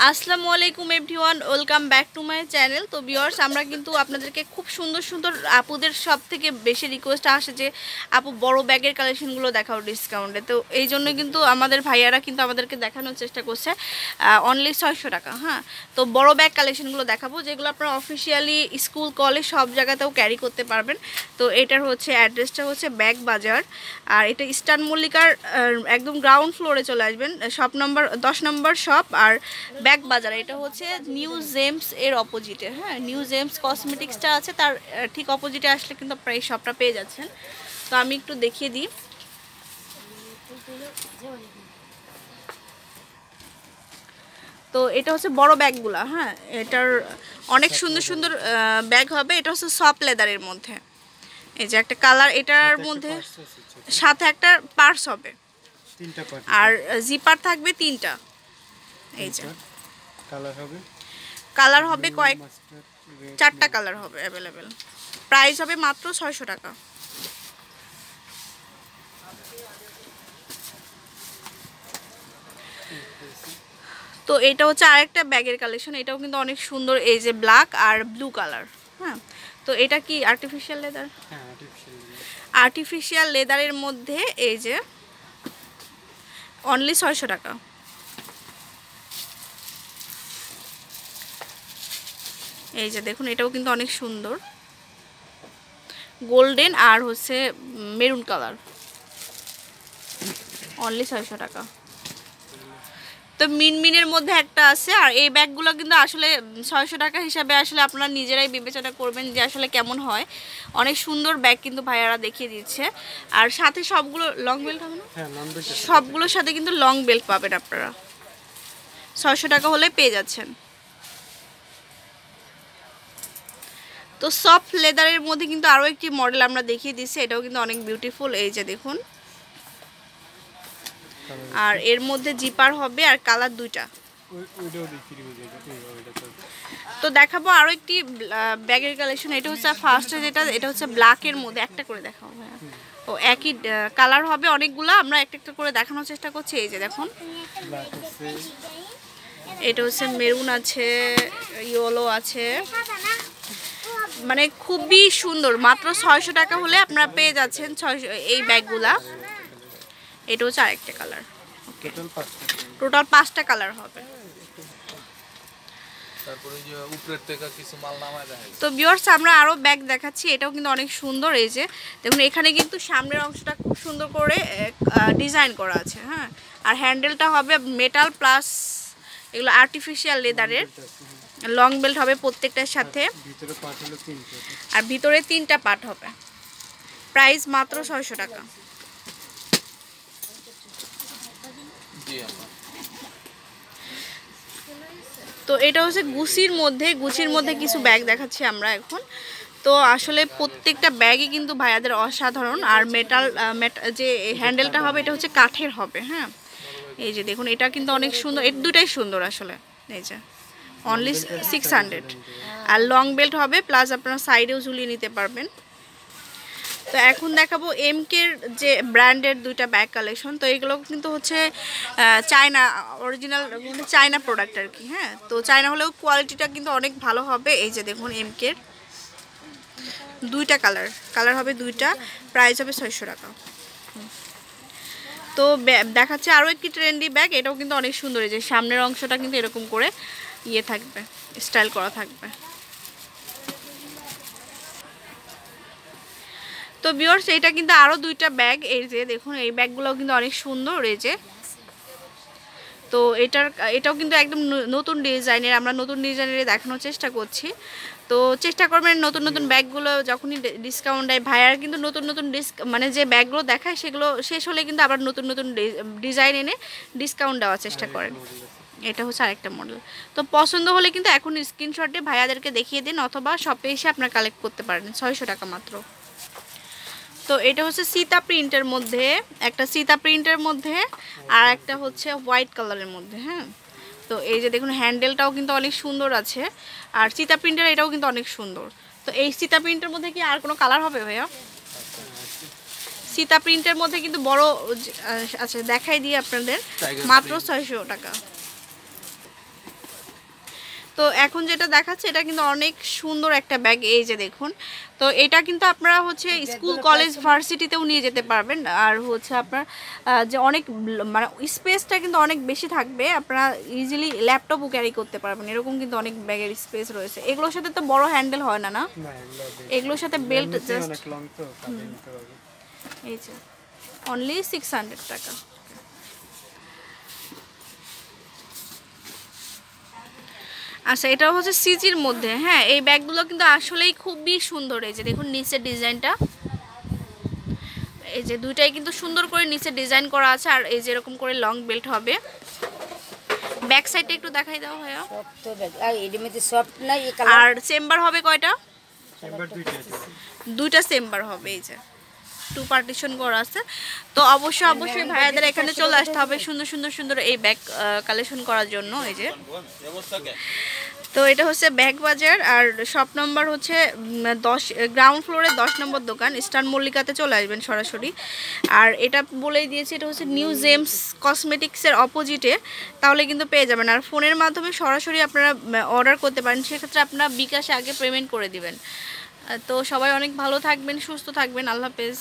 আসসালামু আলাইকুম everyone, welcome back to my channel. তো ভিউয়ার্স, আমরা কিন্তু আপনাদেরকে খুব সুন্দর সুন্দর আপুদের সব থেকে বেশি রিকোয়েস্ট আসে যে আপু বড় ব্যাগের কালেকশনগুলো দেখাও ডিসকাউন্টে। তো এই জন্য কিন্তু আমাদের ভাইয়ারা কিন্তু আমাদেরকে দেখানোর চেষ্টা করছে অনলি 600 টাকা। হ্যাঁ, তো বড় ব্যাগ কালেকশনগুলো দেখাবো যেগুলো আপনারা অফিসিয়ালি স্কুল কলেজ সব জায়গাতেও ক্যারি করতে পারবেন। তো এটার হচ্ছে অ্যাড্রেসটা হচ্ছে ব্যাগ বাজার, আর এটা ইস্টার্ন মল্লিকার একদম গ্রাউন্ড ফ্লোরে চলে আসবেন, শপ নম্বর 10 নম্বর শপ। আর ব্যাগ বাজার এটা হচ্ছে নিউ জেমস এর অপোজিটে। হ্যাঁ, নিউ জেমস কসমেটিক্সটা আছে তার ঠিক অপোজিটে আসলে কিন্তু আপনারা এই শপটা পেয়ে যাচ্ছেন। তো আমি একটু দেখিয়ে দিই। তো এটা হচ্ছে বড় ব্যাগগুলা। হ্যাঁ, এটার অনেক সুন্দর সুন্দর ব্যাগ হবে। এটা হচ্ছে সফট লেদারের মধ্যে, এই যে একটা কালার, এটার মধ্যে সাথে একটা পার্স হবে আর জিপার থাকবে 3টা। এই যে কালার হবে কয়েক 4টা কালার হবে অ্যাভেলেবেল। প্রাইস হবে মাত্র 600 টাকা। তো এটা হচ্ছে আরেকটা ব্যাগের কালেকশন, এটাও কিন্তু অনেক সুন্দর, এই যে ব্ল্যাক আর ব্লু কালার। হ্যাঁ, তো এটা কি আর্টিফিশিয়াল লেদার? হ্যাঁ, আর্টিফিশিয়াল লেদারের মধ্যে এই যে অনলি 600 টাকা। এই যে দেখুন, এটাও কিন্তু অনেক সুন্দর, গোল্ডেন আর হচ্ছে মেরুন কালার, অনলি 600 টাকা। তো মিনমিনের মধ্যে একটা আছে, আর এই ব্যাগগুলো কিন্তু আসলে 600 টাকা হিসাবে আসলে আপনারা নিজেরাই বিবেচনা করবেন যে আসলে কেমন হয়। অনেক সুন্দর ব্যাগ কিন্তু ভাইয়ারা দেখিয়ে দিচ্ছে, আর সাথে সবগুলো লং বেল্ট হবে না? সবগুলোর সাথে কিন্তু লং বেল্ট পাবেন আপনারা, 600 টাকা হলে পেয়ে যাচ্ছেন। তো সফট লেদারের মধ্যে কিন্তু আরও একটি মডেল আমরা দেখিয়ে দিচ্ছি, এটাও কিন্তু অনেক বিউটিফুল। এই যে দেখুন, আর এর মধ্যে জিপার হবে আর কালার 2টা। তো দেখাবো আরও একটি ব্যাগের কালেকশন। এটা হচ্ছে ফার্স্টে যেটা, এটা হচ্ছে ব্ল্যাকের মধ্যে, একটা করে দেখাবো। হ্যাঁ, ও একই কালার হবে অনেকগুলো, আমরা একটা একটা করে দেখানোর চেষ্টা করছি। এই যে দেখুন, এটা হচ্ছে মেরুন আছে, ইয়েলো আছে, মানে খুবই সুন্দর। মাত্র 600 টাকা হলে আপনারা পেয়ে যাচ্ছেন 600 এই ব্যাগগুলা। এটা হচ্ছে আরেকটা কালার। ওকে, টোটাল 5টা কালার হবে। তো ভিউয়ার্স, আমরা আরও ব্যাগ দেখাচ্ছি, এটাও কিন্তু অনেক সুন্দর। এই যে দেখুন, এখানে কিন্তু সামনের অংশটা খুব সুন্দর করে ডিজাইন করা আছে। হ্যাঁ, আর হ্যান্ডেলটা হবে মেটাল প্লাস এগুলো আর্টিফিশিয়াল লেদারের। লং বেল্ট হবে প্রত্যেকটার সাথে, আর ভিতরে 3টা পার্ট হবে। প্রাইস মাত্র 600 টাকা। তো এটা হচ্ছে গুচির মধ্যে কিছু ব্যাগ দেখাচ্ছি আমরা এখন। তো আসলে প্রত্যেকটা ব্যাগই কিন্তু ভাইয়াদের অসাধারণ, আর মেটাল যে হ্যান্ডেলটা হবে এটা হচ্ছে কাঠের হবে। হ্যাঁ, এই যে দেখুন, এটা কিন্তু অনেক সুন্দর, এর দুটাই সুন্দর আসলে। এই যে অনলি 600। আর লং বেল্ট হবে, প্লাস আপনারা সাইডেও ঝুলিয়ে নিতে পারবেন। তো এখন দেখাবো এমকের যে ব্র্যান্ডের 2টা ব্যাগ কালেকশন। তো এগুলো কিন্তু হচ্ছে চায়না অরিজিনাল, চায়না প্রোডাক্ট আর কি। হ্যাঁ, তো চায়না হলেও কোয়ালিটিটা কিন্তু অনেক ভালো হবে। এই যে দেখুন, এমকের 2টা কালার হবে 2টা, প্রাইস হবে 600 টাকা। তো দেখাচ্ছে আরও একটি ট্রেন্ডি ব্যাগ, এটাও কিন্তু অনেক সুন্দর। এই যে সামনের অংশটা কিন্তু এরকম করে ইয়ে থাকবে, স্টাইল করা থাকবে। তো ভিউয়ার্স, এটা কিন্তু আরও 2টা ব্যাগ। এই যে দেখুন, এই ব্যাগগুলোও কিন্তু অনেক সুন্দর। এই যে, তো এটাও কিন্তু একদম নতুন ডিজাইনের, আমরা নতুন ডিজাইনের দেখানোর চেষ্টা করছি। তো চেষ্টা করবেন নতুন নতুন ব্যাগগুলো যখনই ডিসকাউন্ট দেয়, ভাইয়ার কিন্তু নতুন নতুন মানে যে ব্যাগগুলো দেখায় সেগুলো শেষ হলে কিন্তু আবার নতুন নতুন ডিজাইন এনে ডিসকাউন্ট দেওয়ার চেষ্টা করেন। এটা হচ্ছে আরেকটা মডেল। তো পছন্দ হলে কিন্তু এখন স্ক্রিনশটে ভাইয়াদেরকে দেখিয়ে দিন, অথবা শপে এসে আপনারা কালেক্ট করতে পারেন। 600 টাকা মাত্র। তো এটা হচ্ছে সীতা প্রিন্টের মধ্যে, একটা সীতা প্রিন্টের মধ্যে, আর একটা হচ্ছে হোয়াইট কালারের মধ্যে। হ্যাঁ, তো এই যে দেখুন, হ্যান্ডেলটাও কিন্তু অনেক সুন্দর আছে, আর সীতা প্রিন্টের এটাও কিন্তু অনেক সুন্দর। তো এই সীতা প্রিন্টের মধ্যে কি আর কোনো কালার হবে ভাইয়া? সীতা প্রিন্টের মধ্যে কিন্তু বড়, আচ্ছা দেখাই দিই আপনাদের, মাত্র 600 টাকা। তো এখন যেটা দেখাচ্ছে এটা কিন্তু অনেক সুন্দর একটা ব্যাগ, এই যে দেখুন। তো এটা কিন্তু আপনারা হচ্ছে স্কুল কলেজ ভার্সিটিতেও নিয়ে যেতে পারবেন। আর হচ্ছে আপনার যে অনেক মানে স্পেসটা কিন্তু অনেক বেশি থাকবে, আপনারা ইজিলি ল্যাপটপও ক্যারি করতে পারবেন, এরকম কিন্তু অনেক ব্যাগের স্পেস রয়েছে। এগুলোর সাথে তো বড় হ্যান্ডেল হয় না, না এগুলোর সাথে বেল্ট জাস্ট, এই যে অনলি 600 টাকা। আচ্ছা, এটা হচ্ছে সিজির মধ্যে। হ্যাঁ, এই ব্যাগগুলো কিন্তু আসলেই খুবই সুন্দর। এই যে দেখুন নিচের ডিজাইনটা, এই যে দুইটাই কিন্তু সুন্দর করে নিচে ডিজাইন করা আছে। আর এই যে এরকম করে লং বেল্ট হবে। ব্যাক সাইডটা একটু দেখাই দাও ভাইয়া। আর চেম্বার হবে কয়টা? দুইটা চেম্বার হবে। এই যে 2 পার্টিশন করা আছে। তো অবশ্যই ভাইয়াদের এখানে চলে আসতে হবে সুন্দর সুন্দর এই ব্যাগ কালেকশন করার জন্য। এই যে তো এটা হচ্ছে ব্যাগ বাজার, আর শপ নম্বর হচ্ছে 10, গ্রাউন্ড ফ্লোরে 10 নম্বর দোকান, স্টার মল্লিকাতে চলে আসবেন সরাসরি। আর এটা বলেই দিয়েছি, এটা হচ্ছে নিউ জেমস কসমেটিক্সের অপোজিটে, তাহলে কিন্তু পেয়ে যাবেন। আর ফোনের মাধ্যমে সরাসরি আপনারা অর্ডার করতে পারেন, সেক্ষেত্রে আপনারা বিকাশে আগে পেমেন্ট করে দিবেন। তো সবাই অনেক ভালো থাকবেন, সুস্থ থাকবেন, আল্লাহ হাফেজ।